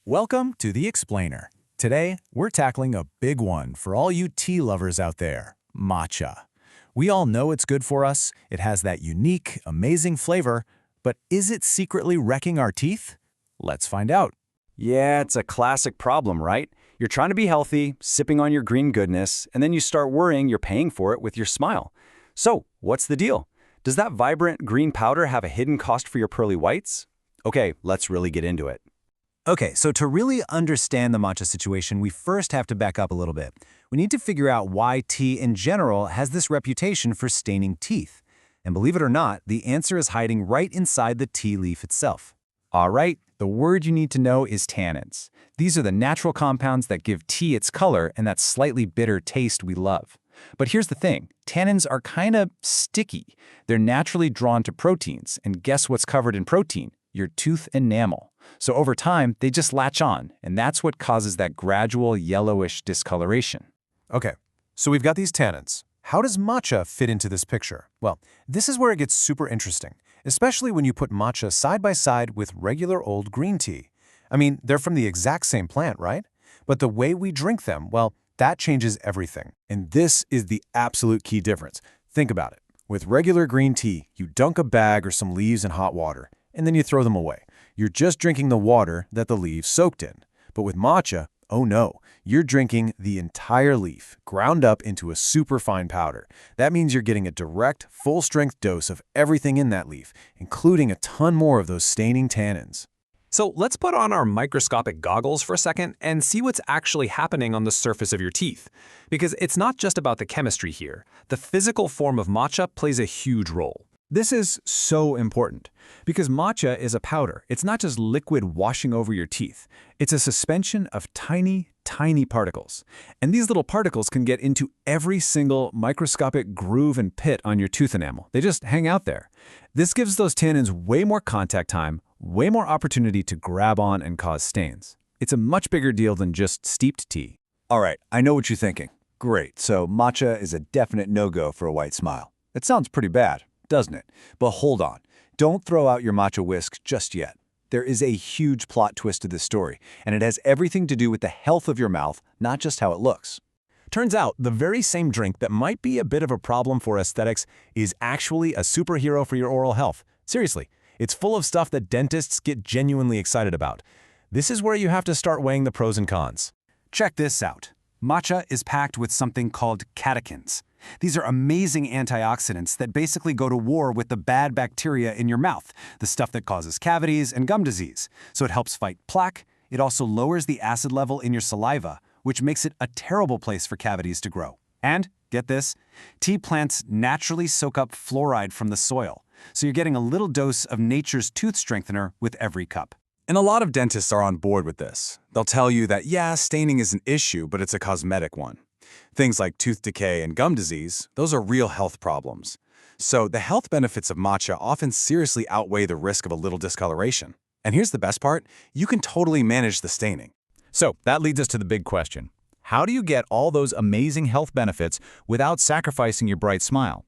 Welcome to The Explainer. Today, we're tackling a big one for all you tea lovers out there, matcha. We all know it's good for us, it has that unique, amazing flavor, but is it secretly wrecking our teeth? Let's find out. Yeah, it's a classic problem, right? You're trying to be healthy, sipping on your green goodness, and then you start worrying you're paying for it with your smile. So, what's the deal? Does that vibrant green powder have a hidden cost for your pearly whites? Okay, let's really get into it. Okay, so to really understand the matcha situation, we first have to back up a little bit. We need to figure out why tea in general has this reputation for staining teeth. And believe it or not, the answer is hiding right inside the tea leaf itself. All right, the word you need to know is tannins. These are the natural compounds that give tea its color and that slightly bitter taste we love. But here's the thing, tannins are kind of sticky. They're naturally drawn to proteins, and guess what's covered in protein? Your tooth enamel. So over time, they just latch on, and that's what causes that gradual yellowish discoloration. Okay, so we've got these tannins. How does matcha fit into this picture? Well, this is where it gets super interesting, especially when you put matcha side by side with regular old green tea. I mean, they're from the exact same plant, right? But the way we drink them, well, that changes everything. And this is the absolute key difference. Think about it. With regular green tea, you dunk a bag or some leaves in hot water, and then you throw them away. You're just drinking the water that the leaves soaked in. But with matcha, oh no, you're drinking the entire leaf, ground up into a super fine powder. That means you're getting a direct, full-strength dose of everything in that leaf, including a ton more of those staining tannins. So let's put on our microscopic goggles for a second and see what's actually happening on the surface of your teeth. Because it's not just about the chemistry here. The physical form of matcha plays a huge role. This is so important because matcha is a powder. It's not just liquid washing over your teeth. It's a suspension of tiny, tiny particles. And these little particles can get into every single microscopic groove and pit on your tooth enamel. They just hang out there. This gives those tannins way more contact time, way more opportunity to grab on and cause stains. It's a much bigger deal than just steeped tea. All right, I know what you're thinking. Great, so matcha is a definite no-go for a white smile. It sounds pretty bad, doesn't it? But hold on. Don't throw out your matcha whisk just yet. There is a huge plot twist to this story, and it has everything to do with the health of your mouth, not just how it looks. Turns out, the very same drink that might be a bit of a problem for aesthetics is actually a superhero for your oral health. Seriously, it's full of stuff that dentists get genuinely excited about. This is where you have to start weighing the pros and cons. Check this out. Matcha is packed with something called catechins. These are amazing antioxidants that basically go to war with the bad bacteria in your mouth, the stuff that causes cavities and gum disease. So it helps fight plaque. It also lowers the acid level in your saliva, which makes it a terrible place for cavities to grow. And, get this, tea plants naturally soak up fluoride from the soil. So you're getting a little dose of nature's tooth strengthener with every cup. And a lot of dentists are on board with this. They'll tell you that, yeah, staining is an issue, but it's a cosmetic one. Things like tooth decay and gum disease, those are real health problems. So the health benefits of matcha often seriously outweigh the risk of a little discoloration. And here's the best part, you can totally manage the staining. So that leads us to the big question. How do you get all those amazing health benefits without sacrificing your bright smile?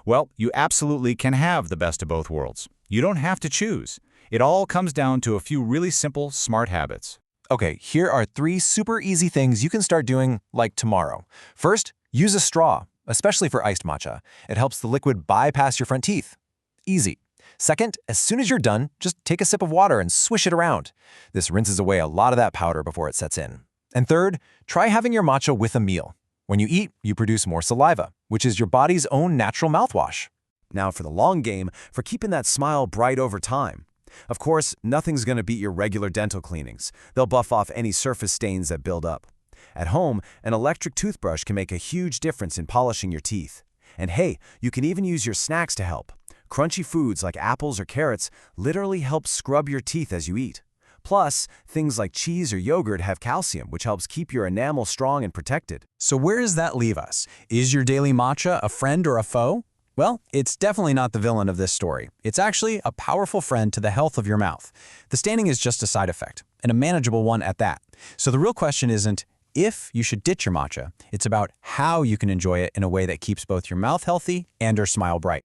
Well, you absolutely can have the best of both worlds. You don't have to choose. It all comes down to a few really simple, smart habits. Okay, here are 3 super easy things you can start doing like tomorrow. First, use a straw, especially for iced matcha. It helps the liquid bypass your front teeth. Easy. Second, as soon as you're done, just take a sip of water and swish it around. This rinses away a lot of that powder before it sets in. And third, try having your matcha with a meal. When you eat, you produce more saliva, which is your body's own natural mouthwash. Now for the long game, for keeping that smile bright over time. Of course, nothing's going to beat your regular dental cleanings. They'll buff off any surface stains that build up. At home, an electric toothbrush can make a huge difference in polishing your teeth. And hey, you can even use your snacks to help. Crunchy foods like apples or carrots literally help scrub your teeth as you eat. Plus, things like cheese or yogurt have calcium, which helps keep your enamel strong and protected. So where does that leave us? Is your daily matcha a friend or a foe? Well, it's definitely not the villain of this story. It's actually a powerful friend to the health of your mouth. The staining is just a side effect, and a manageable one at that. So the real question isn't if you should ditch your matcha, it's about how you can enjoy it in a way that keeps both your mouth healthy and your smile bright.